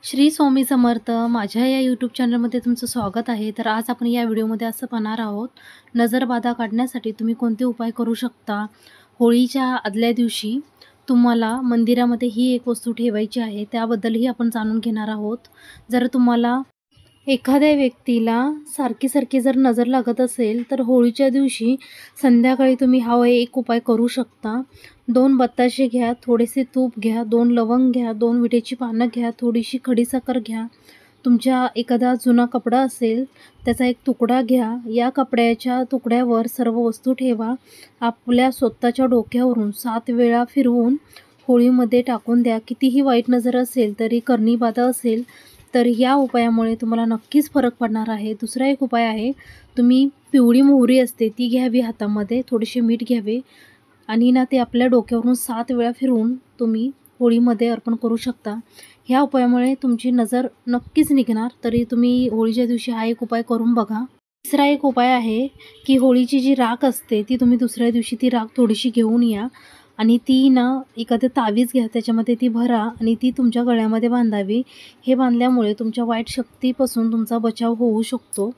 श्री स्वामी समर्थ. माझ्या या यूट्यूब चॅनलमध्ये तुमचं स्वागत आहे. तर आज आपण या व्हिडिओमध्ये असं पाहणार आहोत, नजरबाधा काढण्यासाठी तुम्ही कोणते उपाय करू शकता. होळीच्या आदल्या दिवशी तुम्हाला मंदिरामध्ये ही एक वस्तू ठेवायची आहे, त्याबद्दलही आपण जाणून घेणार आहोत. जर तुम्हाला एखाद्या व्यक्तीला सारखी जर नजर लागत असेल, तर होळीच्या दिवशी संध्याकाळी तुम्ही हा एक उपाय करू शकता. 2 बत्ताशे घ्या, थोडेसे तूप घ्या, 2 लवंग घ्या, 2 विटेची पानं घ्या, थोडीशी खडीसाखर घ्या. तुमच्या एखादा जुना कपडा असेल, त्याचा एक तुकडा घ्या. या कपड्याच्या तुकड्यावर सर्व वस्तू ठेवा. आपल्या स्वतःच्या डोक्यावरून 7 वेळा फिरवून होळीमध्ये टाकून द्या. कितीही वाईट नजर असेल, तरी करणी बाधा असेल, तर या उपायामुळे तुम्हाला नक्कीच फरक पडणार आहे. दुसरा एक उपाय आहे, तुम्ही पिवळी मोहरी असते ती घ्यावी हातामध्ये, थोडेसे मीठ घ्यावे आणि ते आपल्या डोक्यावरून 7 वेळा फिरवून तुम्ही होळीमध्ये अर्पण करू शकता. ह्या उपायामुळे तुमची नजर नक्कीच निघणार. तरी तुम्ही होळीच्या दिवशी हा एक उपाय करून बघा. तिसरा एक उपाय आहे की होळीची जी राख असते ती तुम्ही दुसऱ्या दिवशी ती राख थोडीशी घेऊन या आणि ती एखादं तावीज घ्या, त्याच्यामध्ये ती भरा आणि ती तुमच्या गळ्यामध्ये बांधावी. हे बांधल्यामुळे तुमच्या वाईट शक्तीपासून तुमचा बचाव होऊ शकतो.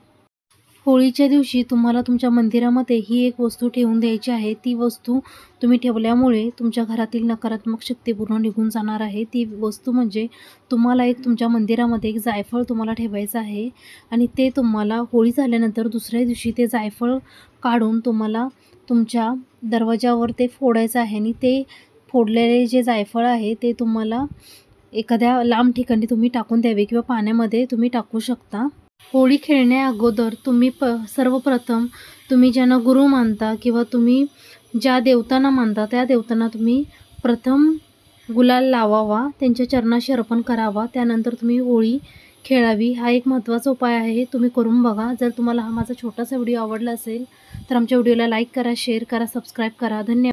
होळीच्या दिवशी तुम्हाला तुमच्या मंदिरामध्ये ही एक वस्तू ठेवून द्यायची आहे. ती वस्तू तुम्ही ठेवल्यामुळे तुमच्या घरातील नकारात्मक शक्ती पूर्ण निघून जाणार आहे. ती वस्तू म्हणजे तुम्हाला तुमच्या मंदिरामध्ये एक जायफळ तुम्हाला ठेवायचं आहे आणि ते तुम्हाला होळी झाल्यानंतर दुसऱ्या दिवशी ते जायफळ काढून तुम्हाला तुमच्या दरवाजावर ते फोडायचं आहे आणि ते फोडलेले जे जायफळ आहे ते तुम्हाला एखाद्या लांब ठिकाणी तुम्ही टाकून द्यावे किंवा पाण्यामध्ये तुम्ही टाकू शकता. होळी खेळण्या अगोदर तुम्ही सर्वप्रथम तुम्ही ज्यांना गुरु मानता किंवा तुम्ही ज्या देवतांना मानता त्या देवतांना तुम्ही प्रथम गुलाल लावावा, त्यांच्या चरणाशी अर्पण करावा. त्यानंतर तुम्ही होळी खेळावी. हा एक महत्त्वाचा उपाय आहे, तुम्ही करून बघा. जर तुम्हाला हा माझा छोटासा व्हिडिओ आवडला असेल तर आमच्या व्हिडिओला लाईक करा, शेअर करा, सबस्क्राईब करा. धन्यवाद.